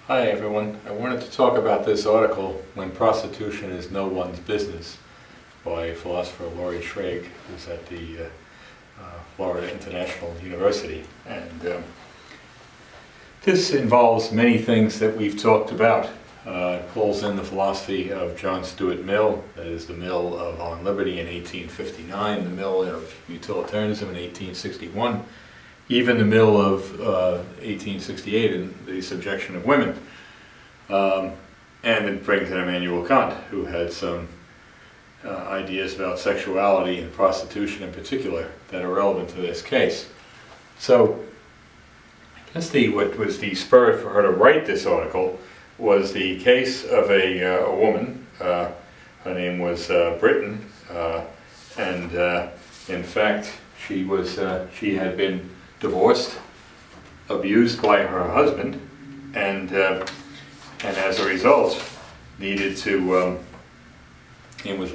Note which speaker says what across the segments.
Speaker 1: Hi everyone. I wanted to talk about this article, When Prostitution is No One's Business, by philosopher Laurie Schrage, who's at the Florida International University. And this involves many things that we've talked about. It pulls in the philosophy of John Stuart Mill, that is the Mill of On Liberty in 1859, the Mill of Utilitarianism in 1861, even the Mill of 1868 in the subjection of women. And it brings in Immanuel Kant, who had some ideas about sexuality and prostitution in particular that are relevant to this case. So I guess what was the spur for her to write this article was the case of a woman. Her name was Britton, and in fact she had been divorced, abused by her husband, and as a result needed to, it was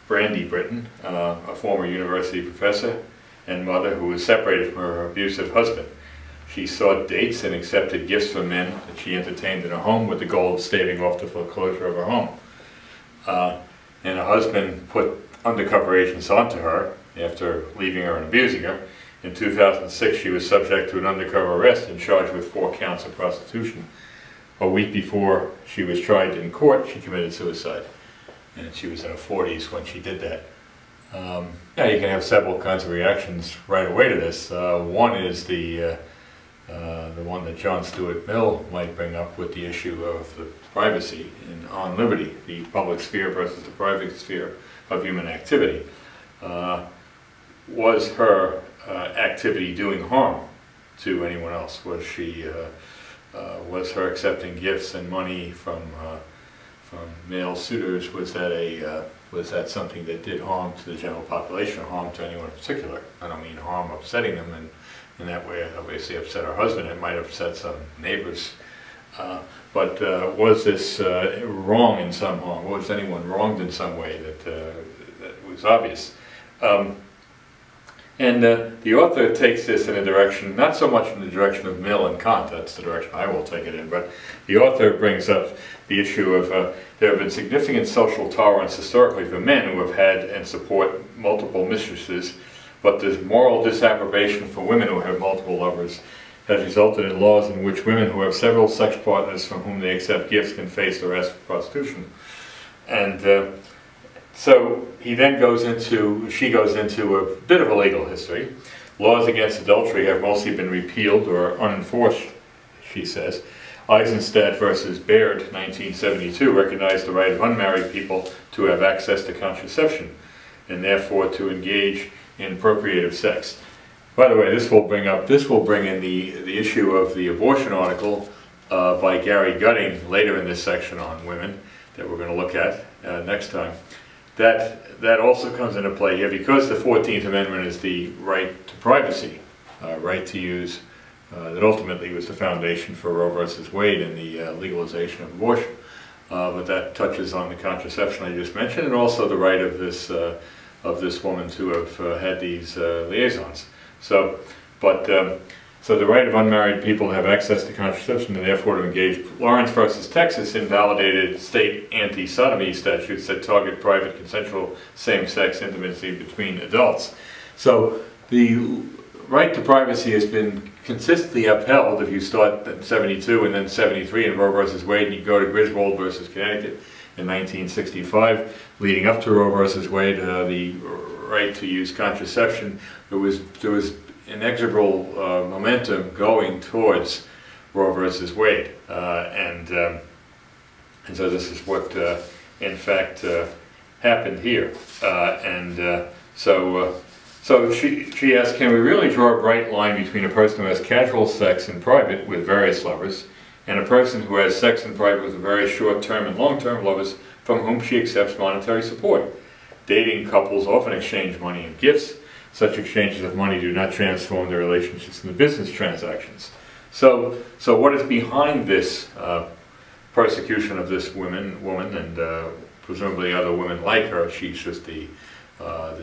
Speaker 1: Brandy Britton, a former university professor and mother who was separated from her abusive husband. She sought dates and accepted gifts from men that she entertained in her home with the goal of staving off the foreclosure of her home. And her husband put undercover agents onto her after leaving her and abusing her. In 2006, she was subject to an undercover arrest and charged with 4 counts of prostitution. A week before she was tried in court, she committed suicide. And she was in her 40s when she did that. Yeah, you can have several kinds of reactions right away to this. One is the one that John Stuart Mill might bring up with the issue of the privacy on liberty, the public sphere versus the private sphere of human activity. Was her activity doing harm to anyone else? Was she, was her accepting gifts and money from male suitors? Was that something that did harm to the general population, or harm to anyone in particular? I don't mean harm upsetting them, and in that way it obviously upset her husband. It might upset some neighbors. But was this wrong in some harm? Was anyone wronged in some way that was obvious? And the author takes this in a direction, not so much in the direction of Mill and Kant, that's the direction I will take it in, but the author brings up the issue of there have been significant social tolerance historically for men who have had and support multiple mistresses, but this moral disapprobation for women who have multiple lovers has resulted in laws in which women who have several sex partners from whom they accept gifts can face arrest for prostitution. And so he then she goes into a bit of a legal history. Laws against adultery have mostly been repealed or unenforced, she says. Eisenstadt versus Baird, 1972, recognized the right of unmarried people to have access to contraception and therefore to engage in procreative sex. By the way, this will bring in the issue of the abortion article by Gary Gutting later in this section on women that we're going to look at next time. That also comes into play here because the 14th Amendment is the right to privacy, right to use, that ultimately was the foundation for Roe versus Wade and the legalization of abortion. But that touches on the contraception I just mentioned, and also the right of this woman to have had these liaisons. So the right of unmarried people to have access to contraception and therefore to engage. Lawrence versus Texas invalidated state anti-sodomy statutes that target private consensual same-sex intimacy between adults. So the right to privacy has been consistently upheld. If you start in 72 and then 73 in Roe versus Wade, and you go to Griswold versus Connecticut in 1965, leading up to Roe versus Wade, the right to use contraception, there was inexorable momentum going towards Roe versus Wade, and so this is what in fact happened here, so she asks, can we really draw a bright line between a person who has casual sex in private with various lovers and a person who has sex in private with very short-term and long-term lovers from whom she accepts monetary support? Dating couples often exchange money and gifts. Such exchanges of money do not transform their relationships into business transactions. So what is behind this persecution of this woman and presumably other women like her? She's just the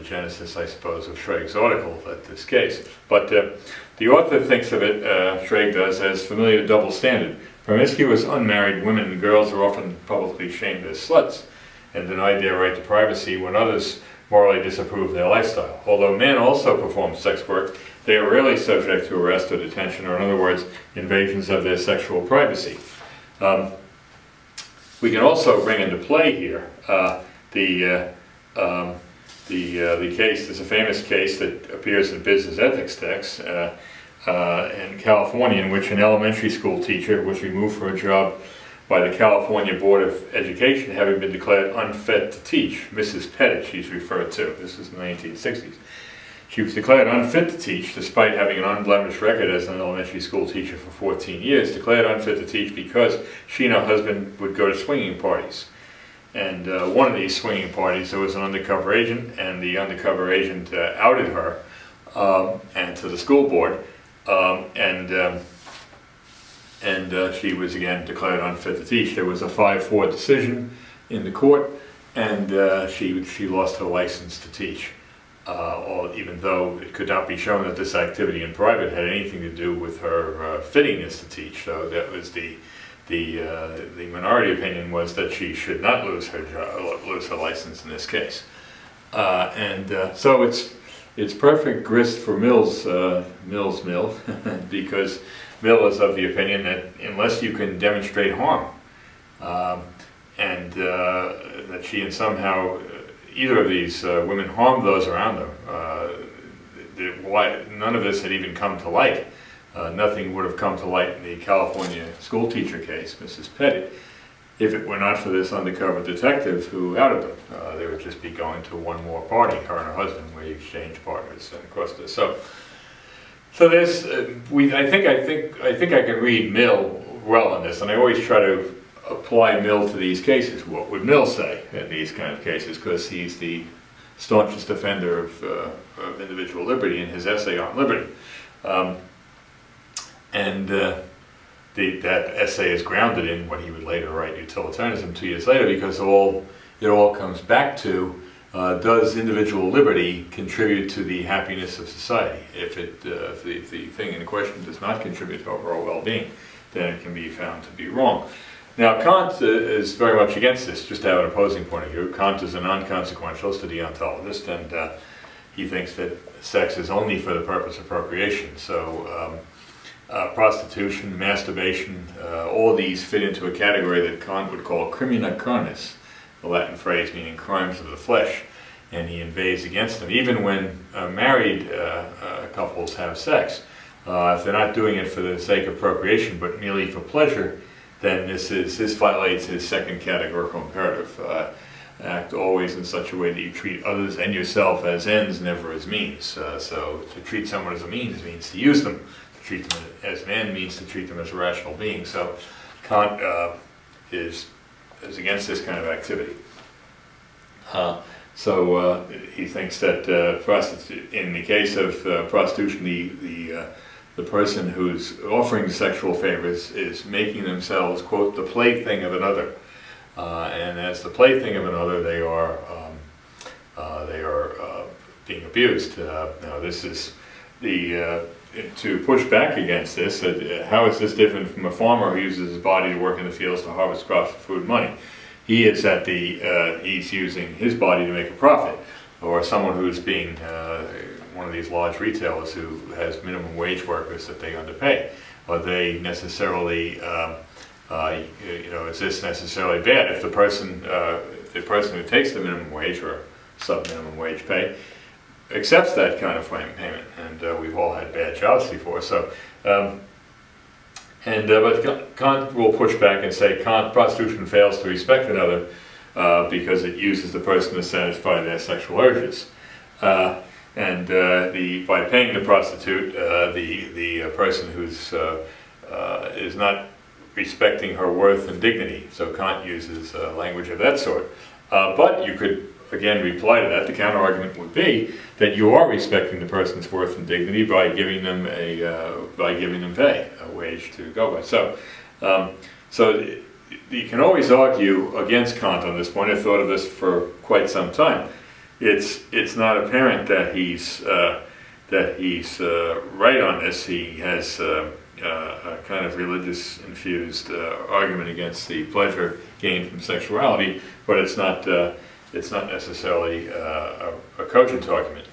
Speaker 1: genesis, I suppose, of Schrage's article at this case. But the author thinks of it, Schrage does, as familiar double standard. Promiscuous unmarried women and girls are often publicly shamed as sluts and denied their right to privacy when others morally disapprove their lifestyle. Although men also perform sex work, they are rarely subject to arrest or detention, or in other words, invasions of their sexual privacy. We can also bring into play here the case. There's a famous case that appears in business ethics texts in California, in which an elementary school teacher was removed from a job by the California Board of Education, having been declared unfit to teach. Mrs. Pettit, she's referred to. This is in the 1960s. She was declared unfit to teach, despite having an unblemished record as an elementary school teacher for 14 years, declared unfit to teach because she and her husband would go to swinging parties. And one of these swinging parties, there was an undercover agent, and the undercover agent outed her and to the school board, she was again declared unfit to teach. There was a 5-4 decision in the court, and she lost her license to teach. Even though it could not be shown that this activity in private had anything to do with her fittingness to teach. So that was the minority opinion was that she should not lose her license in this case. So it's perfect grist for Mill's mill, because Mill is of the opinion that unless you can demonstrate harm, that she and somehow either of these women harmed those around them, none of this had even come to light. Nothing would have come to light in the California school teacher case, Mrs. Pettit, if it were not for this undercover detective who outed them. They would just be going to one more party, her and her husband, where you exchange partners and across this. So there's, I think I can read Mill well on this, and I always try to apply Mill to these cases. What would Mill say in these kind of cases? Because he's the staunchest defender of individual liberty in his essay on liberty. That essay is grounded in what he would later write, Utilitarianism, 2 years later, because it all comes back to, does individual liberty contribute to the happiness of society? If the thing in question does not contribute to overall well-being, then it can be found to be wrong. Now, Kant is very much against this, just to have an opposing point of view. Kant is a non-consequentialist, a deontologist, and he thinks that sex is only for the purpose of procreation. So prostitution, masturbation, all these fit into a category that Kant would call crimina carnis, the Latin phrase meaning crimes of the flesh, and he inveighs against them. Even when married couples have sex, if they're not doing it for the sake of procreation, but merely for pleasure, then this violates his second categorical imperative. Act always in such a way that you treat others and yourself as ends, never as means. So to treat someone as a means to use them. To treat them as an end means to treat them as a rational being. So Kant is against this kind of activity. He thinks that in the case of prostitution, the person who's offering the sexual favors is making themselves, quote, the plaything of another. And as the plaything of another, they are being abused. Now, this is to push back against this. How is this different from a farmer who uses his body to work in the fields to harvest crops for food and money? He is he's using his body to make a profit, or someone who's being one of these large retailers who has minimum wage workers that they underpay. Are they necessarily, is this necessarily bad? If the person who takes the minimum wage or sub-minimum wage pay accepts that kind of payment, and we've all had bad jobs before. So, but Kant will push back and say prostitution fails to respect another because it uses the person to satisfy their sexual urges. By paying the prostitute, the person who's is not respecting her worth and dignity. So Kant uses language of that sort. But you could again reply to that. The counter argument would be that you are respecting the person's worth and dignity by giving them pay, a wage to go by. So you can always argue against Kant on this point. I've thought of this for quite some time. It's not apparent that he's right on this. He has a kind of religious-infused argument against the pleasure gained from sexuality, but it's not necessarily a cogent argument.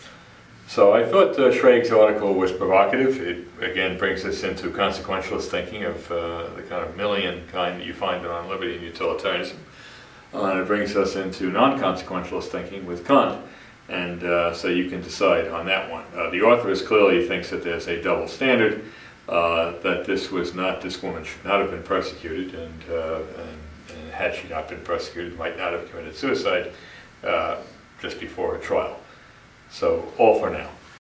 Speaker 1: So I thought Schraig's article was provocative. It again brings us into consequentialist thinking of the kind of Millian kind that you find on liberty and utilitarianism. And it brings us into non-consequentialist thinking with Kant. And so you can decide on that one. The author clearly thinks that there's a double standard, that this woman should not have been persecuted, and had she not been persecuted, might not have committed suicide just before her trial. So all for now.